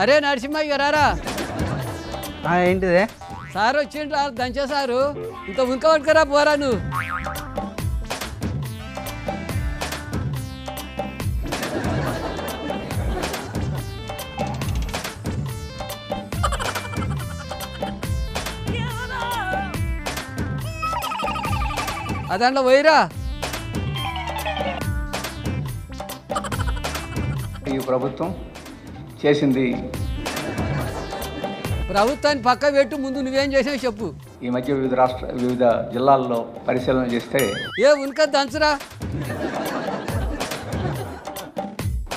అరే నరసింహయ్య రారా. ఏంటిదే సార్ వచ్చిండ్రా దంచే సారు. ఇంత ఉనక పట్టుకురా పోరా నువ్వు. అదాంట్లో పోయిరా. ఈ ప్రభుత్వం చేసింది ప్రభుత్వాన్ని పక్క పెట్టు, ముందు నువ్వేం చేసావు చెప్పు. ఈ మధ్య వివిధ జిల్లాల్లో పరిశీలన చేస్తే ఏ ఉనక దంచురా.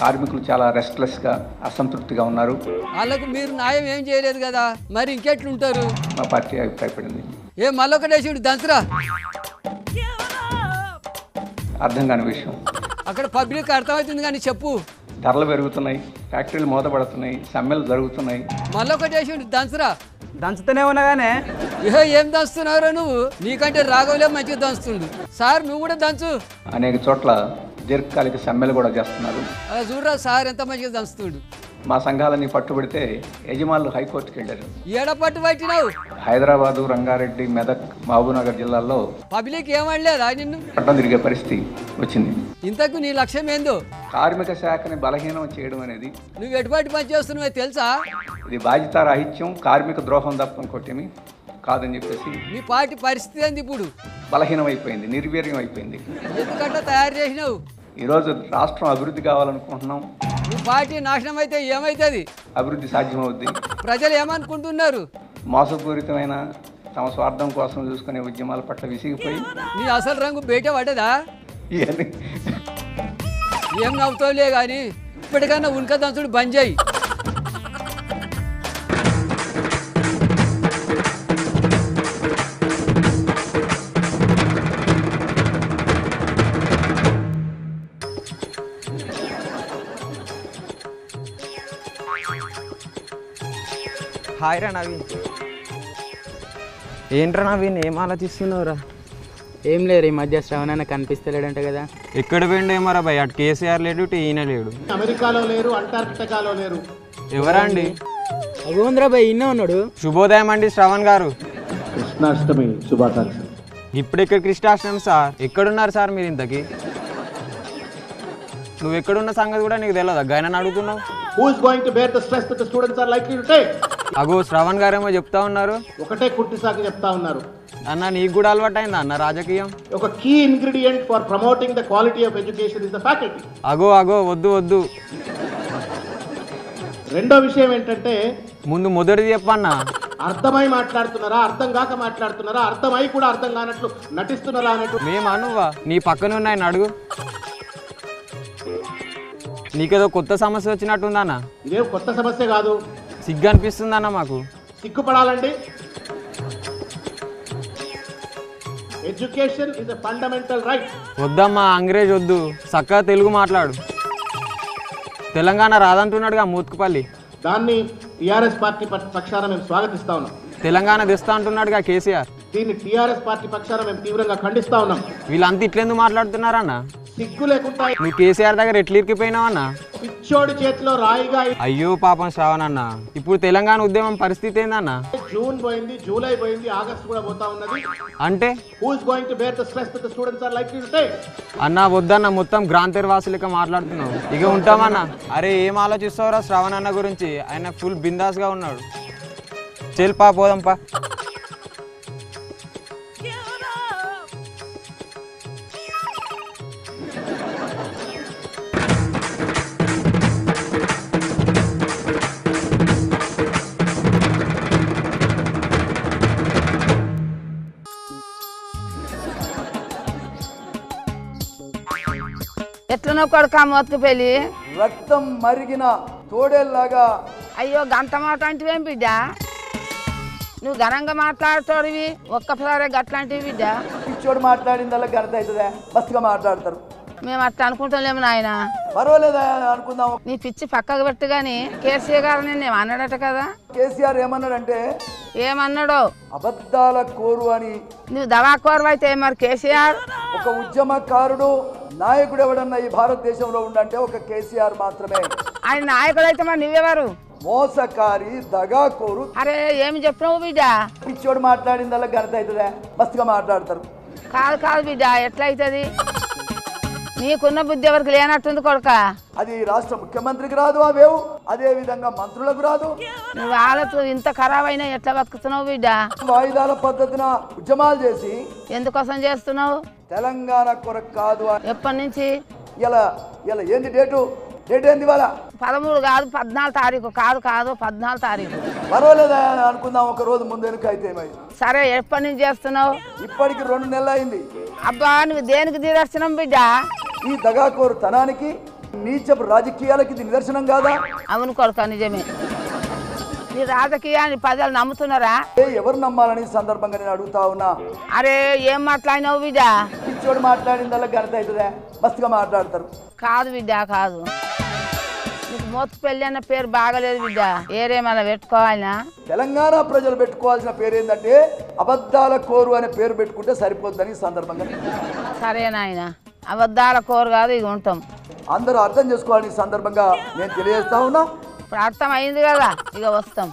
కార్మికులు చాలా రెస్ట్లెస్గా అసంతృప్తిగా ఉన్నారు. వాళ్ళకు మీరు న్యాయం ఏం చేయలేదు కదా, మరి ఇంకెట్లుంటారు? మా పార్టీ అభిప్రాయపడింది. ఏ మళ్ళొకటేసి దంచురా. అర్థం కాని విషయం. అక్కడ పబ్లిక్ అర్థమవుతుంది కానీ చెప్పు. ధరలు పెరుగుతున్నాయి, ఫ్యాక్టరీలు మూతపడుతున్నాయి, సమ్మెలు జరుగుతున్నాయి. మళ్ళొకటేసి దంచురా. దంచుతూనే ఉన్నాగానే ఏం దంచుతున్నారో నువ్వు? నీకంటే రాఘవులే మంచిగా దంచుతుండు. సార్ నువ్వు కూడా దంచు. అనేక చోట్ల దీర్ఘకాలిక సమ్మెలు కూడా చేస్తున్నారు. అలా చూడరా సార్ ఎంత మంచిగా దంచుతుండు. మా సంఘాలన్నీ పట్టుబడితే యజమానులు హైకోర్టుకు వెళ్ళారు. ఏడ పట్టు పట్టినావు? హైదరాబాదు, రంగారెడ్డి, మెదక్, మహబూబ్నగర్ జిల్లాల్లో పబ్లిక్ ఏమనలేదా నిన్ను? పట్టం తిరిగే పరిస్థితి వచ్చింది. ఇంతకు నీ లక్ష్యం ఏందో? కార్మిక శాఖని బలహీనం చేయడం అనేది. నువ్వు ఎటుపట్టి పని చేస్తున్నావో తెలుసా? ఇది బాధ్యతారాహిత్యం, కార్మిక ద్రోహం తప్ప ఇంకోటేమి కాదని చెప్పేసి నీ పార్టీ పరిస్థితి ఏంది ఇప్పుడు? బలహీనం అయిపోయింది, నిర్వీర్యం అయిపోయింది. ఎందుకంటే తయారు చేసినావు. ఈరోజు రాష్ట్రం అభివృద్ధి కావాలనుకుంటున్నాం. నీ పార్టీ నాశనం అయితే ఏమవుతుంది? అభివృద్ధి సాధ్యమవుద్ది. ప్రజలు ఏమనుకుంటున్నారు? మోసపూరితమైన తమ స్వార్థం కోసం చూసుకునే ఉద్యమాల పట్ల విసిగిపోయి నీ అసలు రంగు బయట పడ్డదా? ఇవన్నీ ఏం నవ్వుతావులే కానీ ఇప్పటికన్నా ఉనక దంచుడు బంద్ చేయి. హాయ్ రా నవీన్. ఏంట్రా నవీన్, ఏం ఆలోచిస్తున్నావురా? ఏం లేరు, ఈ మధ్య శ్రవణ్ కనిపిస్తలేడంట కదా. ఎక్కడ పోయిండు ఏమరా భయ్? అటు కేసీఆర్ లేడు, ఇటు ఈయన లేడు. అమెరికాలో లేరు, అంటార్క్టికాలో లేరు. ఎవరా అండి? అగోంద్రా భయ్, ఇన్నే ఉన్నాడు. శుభోదయం అండి శ్రవణ్ గారు. కృష్ణాష్టమి శుభాకాంక్షలు. ఇప్పుడు ఇక్కడ కృష్ణాష్టమి సార్. ఎక్కడున్నారు సార్ మీరు ఇంతకి? నువ్వు ఎక్కడున్న సంగతి కూడా నీకు తెలియదా? గైనని అడుగుతున్నావు. Who is going to bear the stress that the students are likely to take? అగో శ్రవణ్ గారేమో చెప్తా ఉన్నారు. ఒకటే కుట్టి సాకు చెప్తా ఉన్నారు. అన్న నీకు కూడా అలవాటు అయిందా అన్న రాజకీయం? ఒక key ingredient for promoting the quality of education is the faculty. అగో అగో వద్దు వద్దు. రెండో విషయం ఏంటంటే ముందు మొదటిది చెప్పన్నా. అర్థమై మాట్లాడుతున్నారా, అర్థం కాక మాట్లాడుతున్నారా, అర్థమై కూడా అర్థం కానట్లు నటిస్తున్నారా అన్నట్టు. మేము అనువా నీ పక్కన ఉన్నాయని అడుగు. నీకేదో కొత్త సమస్య వచ్చినట్టుందన్న. ఇదేం కొత్త సమస్య కాదు. సిగ్గు అనిపిస్తుందన్న మాకు. సిగ్గుపడాలండి. Education is a fundamental right. వద్దమ్మా అంగ్రేజ్ వద్దు, చక్కగా తెలుగు మాట్లాడు. తెలంగాణ రాదంటున్నాడుగా మూత్కుపల్లి. దాన్ని టీఆర్ఎస్ పార్టీ పక్షాన మేము స్వాగతిస్తా ఉన్నాం. తెలంగాణ తెస్తా అంటున్నాడుగా కేసీఆర్. దీన్ని టీఆర్ఎస్ పార్టీ పక్షాన మేము తీవ్రంగా ఖండిస్తా ఉన్నాం. వీళ్ళంతా ఇట్లెందుకు మాట్లాడుతున్నారన్న? సిగ్గు లేకుండా నువ్వు కేసీఆర్ దగ్గర ఎట్లా ఇరికిపోయినావన్నా? పిచ్చోడి చేతిలో రాయిగా. అయ్యో పాపం శ్రావణ్ అన్న, ఇప్పుడు తెలంగాణ ఉద్యమం పరిస్థితి ఏందన్న? జూన్ పోయింది, జూలై పోయింది, ఆగస్ట్ కూడా పోతా ఉన్నది. అంటే who is going to bear the stress that the students are likely to take? అన్న వద్దన్న, మొత్తం గ్రాంతేర్ వాసులక మాట్లాడుతున్నావు. ఇక ఉంటామన్నా. అరే ఏం ఆలోచిస్తావురా శ్రావణ్ అన్న గురించి? ఆయన ఫుల్ బిందాస్గా ఉన్నాడు. చెల్పా పోదాంపా. ఎట్లనో కొడుక మొత్తుకు పెళ్ళి రక్తం మరిగిన తోడేలాగా. అయ్యో గంట మాట అంటివేం బిడ్డ? నువ్వు ఘనంగా మాట్లాడుతోడివి, ఒక్కసారి గట్లాంటివి బిడ్డ. పిచ్చోడు మాట్లాడిందల్లా ఘనత అవుతుందా? మస్తుగా మాట్లాడతారు. మేము అట్లా అనుకుంటలేము నాయన. పర్వాలేదా అనుకుందాం. నీ పిచ్చి పక్కకు పెట్టు కానీ కేసీఆర్ గారు నేను అన్నాడట కదా. కేసీఆర్ ఏమన్నాడంటే ఏమన్నాడో? అబద్ధాల కోరు అని. నువ్వు దవాకోరు అయితే మరి కేసీఆర్ ఒక ఉద్యమకారుడు నాయకుడు ఎవడన్నా ఈ భారతదేశంలో ఉండంటే ఒక కేసీఆర్ మాత్రమే. ఆయన నాయకుడు అయితే మరి నువ్వెవరు? మోసకారి దగాకోరు అరే ఏమి చెప్పినావు బిడ్డ పిచ్చోడు మాట్లాడిందల్లా ఘనత అవుతుందా మస్తుగా మాట్లాడతారు కాదు కాదు బిడ్డ ఎట్లయితుంది నీకున్న బుద్ధి ఎవరికి లేనట్టుంది కొడుక అది రాష్ట్ర ముఖ్యమంత్రికి రాదు ఆ వేవు అదే విధంగా మంత్రులకు రాదు నువ్వు వాళ్ళతో ఇంత ఖరాబ్ అయినా ఎట్లా బతుకుతున్నావు బిడ్డ వాయిదాల పద్ధతిన ఉద్యమాలు చేసి ఎందుకోసం చేస్తున్నావు తెలంగాణ కొరకు కాదు ఎప్పటి నుంచి ఇలా ఇలా ఏంది డేట్ ఏంది ఇవాళ 13 కాదు 14 తారీఖు కాదు కాదు 14 తారీఖు పర్వాలేదా అని అనుకుందాం ఒక రోజు ముందు వెనుక అయితే ఏమైంది సరే ఎప్పటి నుంచి చేస్తున్నావు ఇప్పటికి 2 నెలలు అయింది అబ్బా నువ్వు దేనికి నిదర్శనం బిడ్డ ఈ దగాకోరు తనానికి నీచపు రాజకీయాలకి ఇది నిదర్శనం కాదా అవును కొడుక నిజమే నీ రాజకీయాన్ని ప్రజలు నమ్ముతున్నారా ఎవరు నమ్మాలని సందర్భంగా నేను అడుగుతా ఉన్నా అరే ఏం మాట్లాడినావు బిడ్డ పిచ్చోడు మాట్లాడిందల్లా ఘనత అవుతుందా మస్తుగా మాట్లాడతారు కాదు బిడ్డ కాదు నీకు మోతు పెళ్ళి అన్న పేరు బాగలేదు బిడ్డ ఏరేమన్నా పెట్టుకోవాలనా తెలంగాణ ప్రజలు పెట్టుకోవాల్సిన పేరు ఏంటంటే అబద్ధాల కోరు అనే పేరు పెట్టుకుంటే సరిపోద్దని సందర్భంగా సరే నాయన అబద్ధాల కోరు కాదు ఇక ఉంటాం అందరూ అర్థం చేసుకోవాలని సందర్భంగా నేను తెలియజేస్తా ఉన్నా ఇప్పుడు అర్థం అయింది కదా ఇక వస్తాం